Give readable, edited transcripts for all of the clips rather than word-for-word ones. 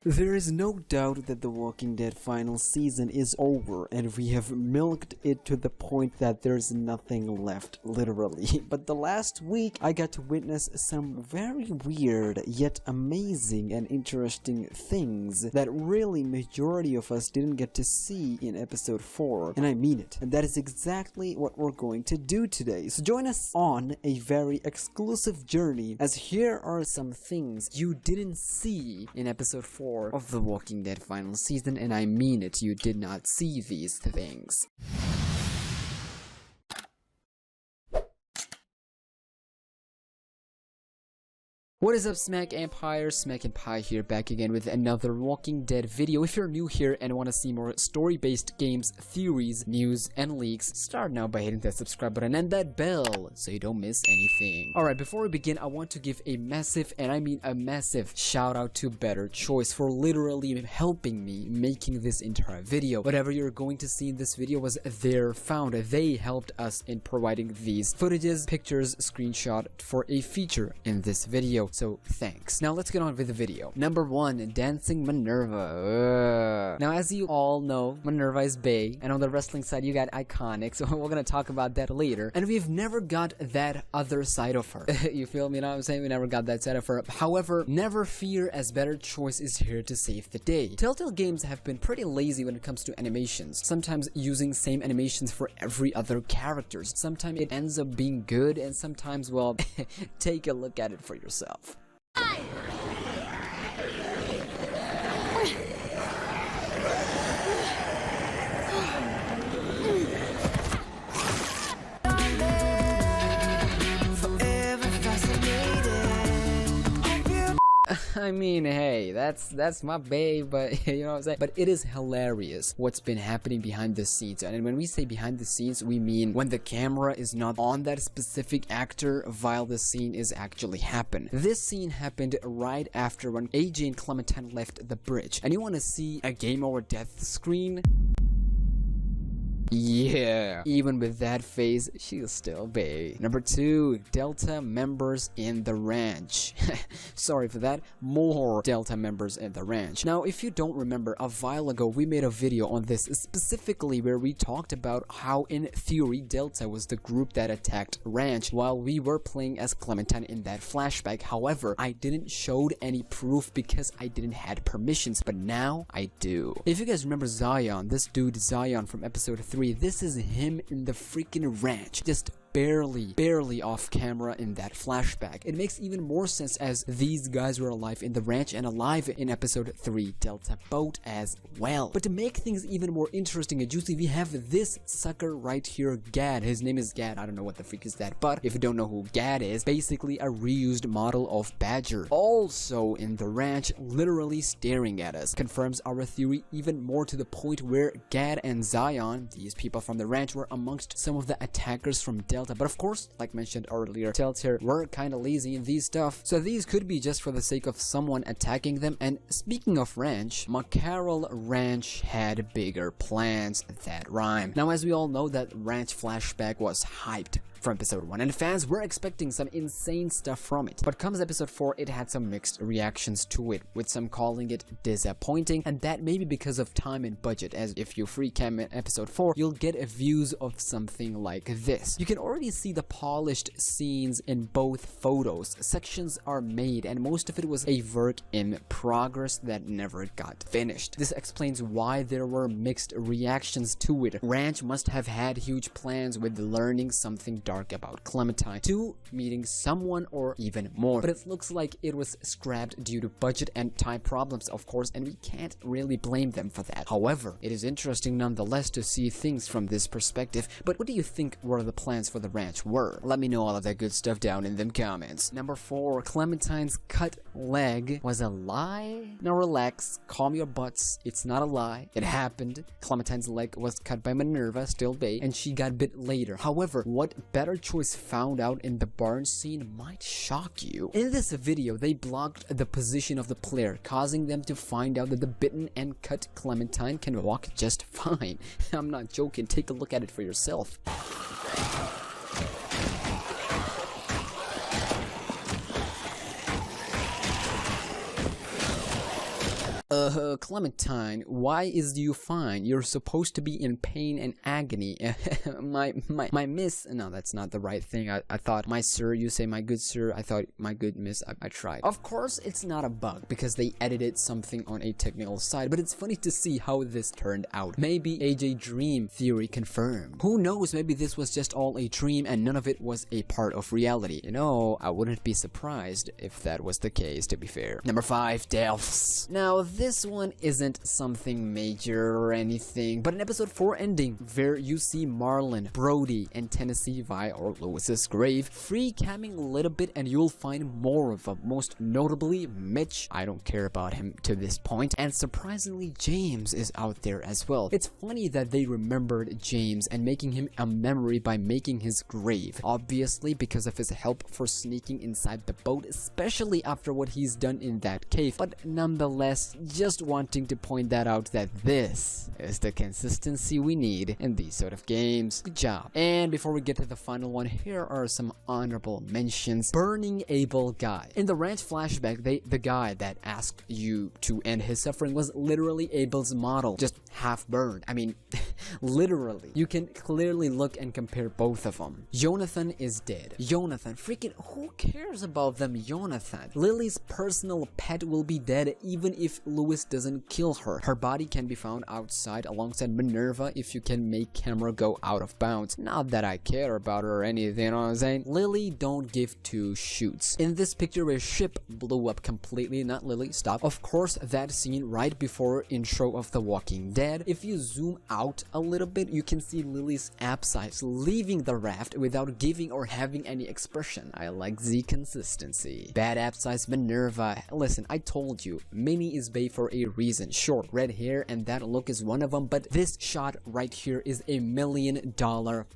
There is no doubt that The Walking Dead final season is over and we have milked it to the point that there's nothing left, literally. But the last week I got to witness some very weird yet amazing and interesting things that really majority of us didn't get to see in episode 4, and I mean it. And that is exactly what we're going to do today. So join us on a very exclusive journey, as here are some things you didn't see in episode 4 of The Walking Dead final season, and I mean it, you did not see these things. What is up, SmackNPie here, back again with another Walking Dead video. If you're new here and want to see more story-based games, theories, news, and leaks, start now by hitting that subscribe button and that bell so you don't miss anything. Alright, before we begin, I want to give a massive, and I mean a massive, shout out to BetterChoice for literally helping me making this entire video. Whatever you're going to see in this video was their founder. They helped us in providing these footages, pictures, screenshot for a feature in this video. So thanks. Now let's get on with the video. Number 1, Dancing Minerva. Now as you all know, Minerva is bae, and on the wrestling side you got Iconic, so we're gonna talk about that later. And we've never got that other side of her. You feel me? You know what I'm saying? We never got that side of her. However, never fear, as BetterChoice is here to save the day. Telltale Games have been pretty lazy when it comes to animations, sometimes using same animations for every other characters. Sometimes it ends up being good, and sometimes, well, take a look at it for yourself. I mean, hey, that's my babe, but you know what I'm saying? But it is hilarious what's been happening behind the scenes. And when we say behind the scenes, we mean when the camera is not on that specific actor while the scene is actually happening. This scene happened right after when AJ and Clementine left the bridge. And you want to see a game over death screen? Yeah, even with that face, she's still bae. Number 2, Delta members in the ranch. Sorry for that, more Delta members in the ranch. Now, if you don't remember, a while ago we made a video on this specifically where we talked about how in theory Delta was the group that attacked ranch while we were playing as Clementine in that flashback. However, I didn't showed any proof because I didn't had permissions, but now I do. If you guys remember Zion, this dude Zion from episode 3, this is him in the freaking ranch, just barely off camera in that flashback. It makes even more sense as these guys were alive in the ranch and alive in episode 3 Delta boat as well. But to make things even more interesting and juicy, we have this sucker right here, Gad. His name is Gad. I don't know what the freak is that, but if you don't know who Gad is, basically a reused model of Badger, also in the ranch, literally staring at us. Confirms our theory even more to the point where Gad and Zion, these people from the ranch, were amongst some of the attackers from Delta. But of course, like mentioned earlier, Telltale were kinda lazy in these stuff, so these could be just for the sake of someone attacking them. And speaking of ranch, McCAROLL ranch had bigger plans. That rhyme. Now, as we all know, that ranch flashback was hyped from episode 1, and fans were expecting some insane stuff from it. But comes episode 4, it had some mixed reactions to it, with some calling it disappointing, and that may be because of time and budget, as if you free cam in episode 4, you'll get a views of something like this. You can already see the polished scenes in both photos. Sections are made, and most of it was a work in progress that never got finished. This explains why there were mixed reactions to it. Ranch must have had huge plans with learning something dark about Clementine, to meeting someone, or even more. But it looks like it was scrapped due to budget and time problems, of course, and we can't really blame them for that. However, it is interesting nonetheless to see things from this perspective. But what do you think were the plans for the ranch were? Let me know all of that good stuff down in them comments. Number 4, Clementine's cut leg was a lie? Now relax, calm your butts, it's not a lie. It happened. Clementine's leg was cut by Minerva, still bae, and she got bit later. However, what BetterChoice found out in the barn scene might shock you. In this video, they blocked the position of the player, causing them to find out that the bitten and cut Clementine can walk just fine. I'm not joking, take a look at it for yourself. Clementine, why is you fine? You're supposed to be in pain and agony. my miss. No, that's not the right thing. I thought, my sir, you say my good sir. I thought my good miss. I tried. Of course, it's not a bug because they edited something on a technical side, but it's funny to see how this turned out. Maybe AJ Dream theory confirmed. Who knows? Maybe this was just all a dream and none of it was a part of reality. You know, I wouldn't be surprised if that was the case, to be fair. Number 5, deaths. Now, this one isn't something major or anything, but in episode 4 ending, where you see Marlon, Brody, and Tennessee Vi, or Lewis's grave, free camming a little bit and you'll find more of them. Most notably, Mitch. I don't care about him to this point, and surprisingly, James is out there as well. It's funny that they remembered James and making him a memory by making his grave, obviously because of his help for sneaking inside the boat, especially after what he's done in that cave, but nonetheless, just wanting to point that out, that this is the consistency we need in these sort of games. Good job. And before we get to the final one, here are some honorable mentions. Burning Abel guy. In the ranch flashback, the guy that asked you to end his suffering was literally Abel's model, just half burned. I mean, literally. You can clearly look and compare both of them. Jonathan is dead. Jonathan, freaking who cares about them, Jonathan? Lily's personal pet will be dead even if Lewis doesn't kill her. Her body can be found outside alongside Minerva if you can make camera go out of bounds. Not that I care about her or anything, you know what I'm saying? Lily don't give two shoots. In this picture where ship blew up completely, not Lily, stop. Of course, that scene right before intro of The Walking Dead, if you zoom out a little bit, you can see Lily's abscess leaving the raft without giving or having any expression. I like the consistency. Bad abscess Minerva. Listen, I told you, Minnie is bae for a reason. Sure, red hair and that look is one of them, but this shot right here is $1 million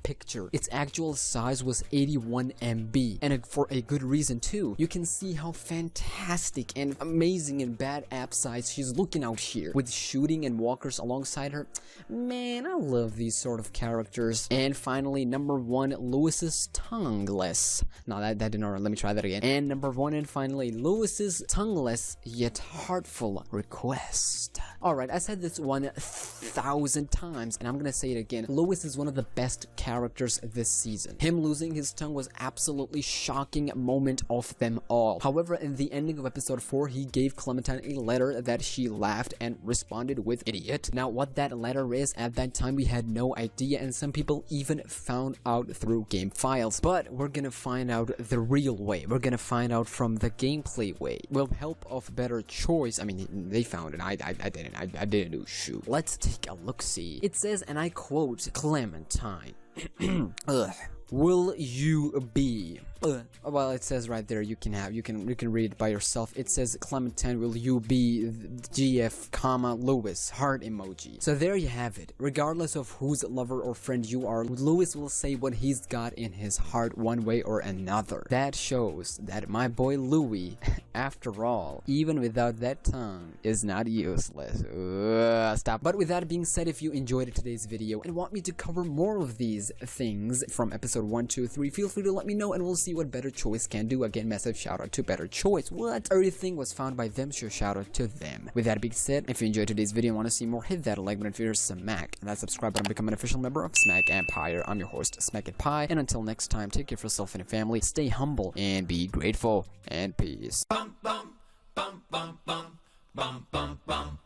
picture. Its actual size was 81 MB, and for a good reason too. You can see how fantastic and amazing and bad abscess she's looking out here, with shooting and walkers alongside her. Man, I love these sort of characters. And finally, number 1, Lewis's tongueless. No, that didn't work. Let me try that again. And number 1 and finally, Lewis's tongueless yet heartful request. Alright, I said this 1,000 times and I'm gonna say it again. Lewis is one of the best characters this season. Him losing his tongue was absolutely shocking moment of them all. However, in the ending of episode 4, he gave Clementine a letter that she laughed and responded with idiot. Now, what that letter is, at that time we had no idea, and some people even found out through game files. But we're gonna find out the real way. We're gonna find out from the gameplay way. With help of BetterChoice. I mean, they found it. I didn't do shoot. Let's take a look-see. It says, and I quote, Clementine. Ugh. Will you be? Well, it says right there, you can read it by yourself. It says, Clementine, will you be GF, comma, Lewis, heart emoji. So there you have it. Regardless of whose lover or friend you are, Lewis will say what he's got in his heart one way or another. That shows that my boy Louis, after all, even without that tongue, is not useless. Stop. But with that being said, if you enjoyed today's video and want me to cover more of these things from episode 1, 2, 3, feel free to let me know and we'll see what BetterChoice can do. Again, massive shout out to BetterChoice. What? Everything was found by them, so shout out to them. With that being said, if you enjoyed today's video and want to see more, hit that like button if you're Smack, and that subscribe button to become an official member of SmackNPie. I'm your host, SmackNPie, and until next time, take care of yourself and your family, stay humble, and be grateful, and peace. Bum, bum, bum, bum, bum, bum, bum, bum.